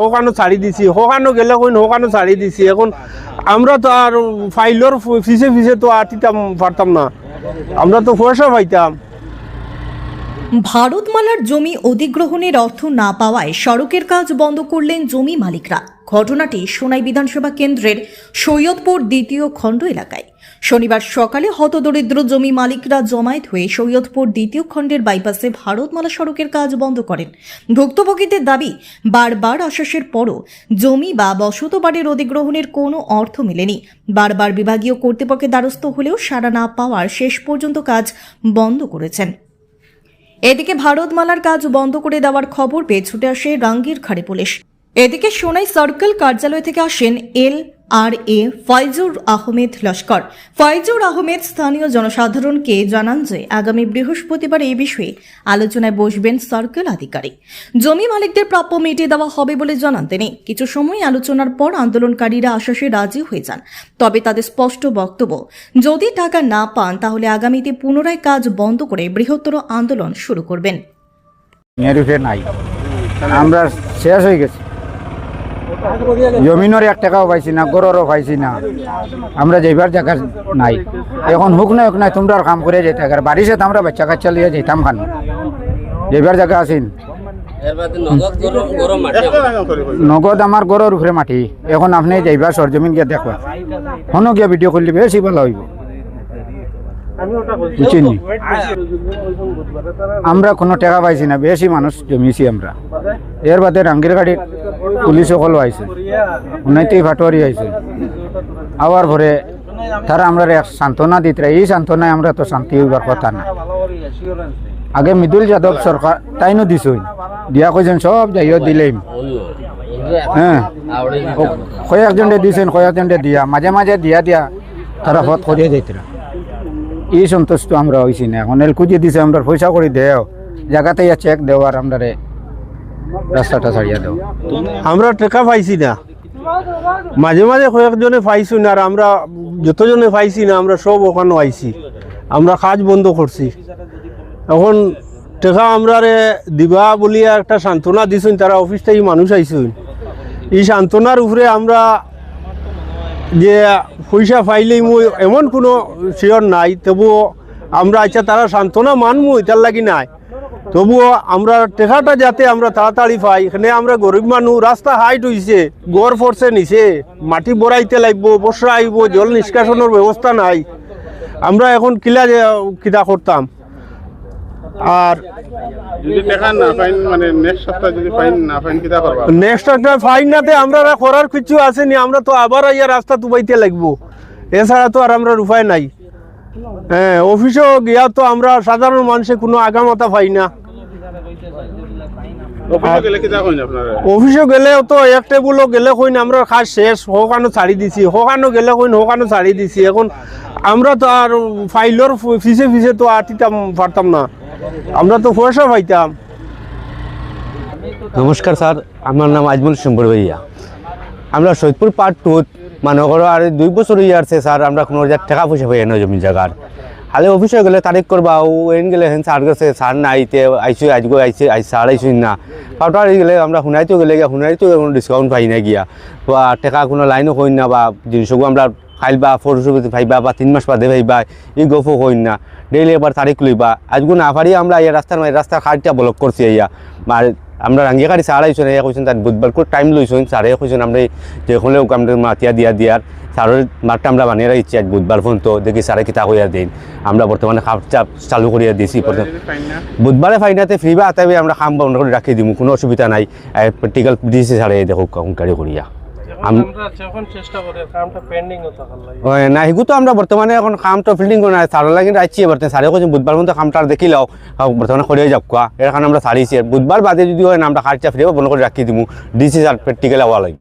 ওখানে ছাড়ি দিছি, ওখানে গেলে কইন ওখানে ছাড়ি দিছি। এখন আমরা তো আর ফাইলর ফিসে ফিসে তো আটিতাম পারতাম না, আমরা তো পয়সা পাইতাম। ভারতমালার জমি অধিগ্রহণের অর্থ না পাওয়ায় সড়কের কাজ বন্ধ করলেন জমি মালিকরা। ঘটনাটি সোনাই বিধানসভা কেন্দ্রের সৈয়দপুর দ্বিতীয় খণ্ড এলাকায়। শনিবার সকালে হতদরিদ্র জমি মালিকরা জমায়েত হয়ে সৈয়দপুর দ্বিতীয় খণ্ডের বাইপাসে ভারতমালা সড়কের কাজ বন্ধ করেন। ভুক্তভোগীদের দাবি, বারবার আশ্বাসের পরও জমি বা বসত বাড়ির অধিগ্রহণের কোনো অর্থ মেলেনি। বারবার বিভাগীয় কর্তৃপক্ষের দ্বারস্থ হলেও সাড়া না পাওয়ার শেষ পর্যন্ত কাজ বন্ধ করেছেন। এদিকে ভারতমালার কাজ বন্ধ করে দেওয়ার খবর পেয়ে ছুটে আসে রাঙ্গিরখাড়ি পুলিশ। এদিকে সোনাই সার্কেল কার্যালয় থেকে আসেন LRA ফয়জুর আহমেদ লস্কর। ফয়জুর আহমেদ স্থানীয় জনসাধারণকে জানান যে আগামী বৃহস্পতিবার এই বিষয়ে আলোচনায় বসবেন সার্কেল আধিকারিক। জমি মালিকদের প্রাপ্য মিটিয়ে দেওয়া হবে বলে জানান তিনি। কিছু সময় আলোচনার পর আন্দোলনকারীরা আশ্বাসে রাজি হয়ে যান, তবে তাদের স্পষ্ট বক্তব্য, যদি টাকা না পান তাহলে আগামীতে পুনরায় কাজ বন্ধ করে বৃহত্তর আন্দোলন শুরু করবেন। নাই, আমরা শেষ হয়ে গেছি, জমিনের 1 টাকাও পাইছি না, গরুরও পাইছি না, আমরা যাইবার জায়গা নাই। এখন হুক নাই তোমরা কাম করে যেতে, বাড়িতে আমরা বাচ্চা কাচ্চা লিয়ে যেতাম খান, যাইবার জায়গা আছেন। নগদ আমার গরুর উপরে মাটি, এখন আপনি যাইবার সরজমিন গিয়ে দেখো, হনো গিয়া ভিডিও করলে বেশি ভালো হইব। বুঝিনি, আমরা কোনো টাকা পাইছি না, বেশি মানুষ জমিয়েছি আমরা। এর বাদে রাঙ্গিরখাড়ির পুলিশ সকল আইছে, উন্নতি ফাটোয়ারি আইছে, আবার ভরে তারা আমরা এক সান্ত্বনা দিতে, এই সান্ত্বনায় আমরা তো শান্তি হইবার কথা না। আগে মৃদুল যাদব সরকার তাইনও দিছই, দিয়া কইছেন সব যাইও দিলেই, হ্যাঁ কয়েকজনে দিছেন, কয়েকজনে দিয়া মাঝে মাঝে দিয়া তারা হত করিয়া যাইতরা। এই সন্তুষ্ট আমরা হয়েছি না। এখন এলকুজি দিছে, আমরা পয়সা করে দেও, জায়গাতে চেক দেও আর আমরা রাস্তাটা ছাড়িয়ে দেও। আমরা টাকা পাইছি না, মাঝে মাঝে কয়েকজনে পাইছি না, আর আমরা যতজনে পাইছি না আমরা সব ওখানে আইছি, আমরা কাজ বন্ধ করছি। এখন টাকা আমরা দিবা বলিয়া একটা সান্ত্বনা দিছুন, তারা অফিস থেকে মানুষ আইসুন। এই সান্ত্বনার উপরে আমরা যে পয়সা পাইলেই মই এমন কোনো শিওর নাই, তবুও আমরা আচ্ছা তারা সান্ত্বনা মানমু এটার লাগি নাই, তবুও আমরা টাকাটা যাতে আমরা তাড়াতাড়ি পাই। এখানে আমরা গরিব মানুষ, রাস্তা হাইট হয়েছে, গড় ফরছে নিছে, মাটি বড়াইতে লাগবো, বর্ষা আইব, জল নিষ্কাশনের ব্যবস্থা নাই। আমরা এখন কিলা করতাম। আর নেক্সট একটা ফাইন নাতে আমরা করার কিছু আসেনি, আমরা তো আবার ইয়া রাস্তা তুবাইতে লাগবো, এছাড়া তো আর আমরা উপায় নাই। হ্যাঁ, অফিসেও গিয়া তো আমরা সাধারণ মানুষে কোনো আগামাতা পাই না। অফিসে গেলেও তো এক টেবুলও গেলে কইন আমরা কাজ শেষ, হোকানো ছাড়ি দিছি, হোকানো গেলে কইন হোকানো ছাড়ি দিছি। এখন আমরা তো আর ফাইলর ফিসে ফিসে তো আটিতাম পারতাম না, আমরা তো পয়সা পাইতাম। নমস্কার স্যার, আমার নাম আজমল শম্বর ভাইয়া। আমরা সৈয়দপুর পার্ট 2 মনে করো আর 2 বছর হয়ে আসছে স্যার, আমরা কোনো টাকা পয়সা পাই না জমি জায়গার। হালে অফিসে গেলে তারিখ করবা, ও এন গেলে হেন স্যার গেছে, স্যার না আইতে আইসি, আজকে আইসি স্যার আইসি না। পাউটার গেলে আমরা শুনাইতেও গেলে গিয়া শুনাইতেও কোনো ডিসকাউন্ট পাই না গিয়া, বা টাকা কোনো লাইনও হই না, বা জিনিসগুলো আমরা খাইবা ফটোসুবিধা ভাইবা বা 3 মাস বাদে ভাইবা, এই গফও হই না। ডেইলি এবার তারিখ লইবা, আজকে না পারি আমরা এই রাস্তার খাটটা ব্লক করছি। ইয়া আর আমরা রাঙ্গিরখাড়ি স্যার আইসেন, ইয়া কইছেন তার বুধবার করে টাইম লইছেন, স্যারে কইছেন আমরা যে হলেও আমরা মাতিয়া দিয়ার স্যারের মাঠটা আমরা বানিয়ে রাখছি আজ বুধবার পর্যন্ত। দেখি স্যারে কিতা কইয়া দিন, আমরা বর্তমানে খাপটা চালু করিয়া দিয়েছি। বুধবারে ফাইনাতে ফ্রি বা আতাবে আমরা খাম বন্ধ করে রাখি দিব, কোনো অসুবিধা নাই। প্র্যাকটিক্যাল দিয়েছে স্যারে, দেখো কারি করিয়া না হিগু তো আমরা বর্তমানে এখন কামটা ফিল্ডিং করে নাই, সার লাগে রাখছি। এবার সারে কইছেন বুধবার মধ্যে কামটা দেখি লাও, বর্তমানে করিয়ে যাক এর কারণে আমরা সারিছি। বুধবার বাদে যদি হয় না আমরা খার্চা ফ্রি বন্ধ করে রাখি দিব, ডিসি স্যার প্র্যাকটিক্যাল হওয়া লাগে।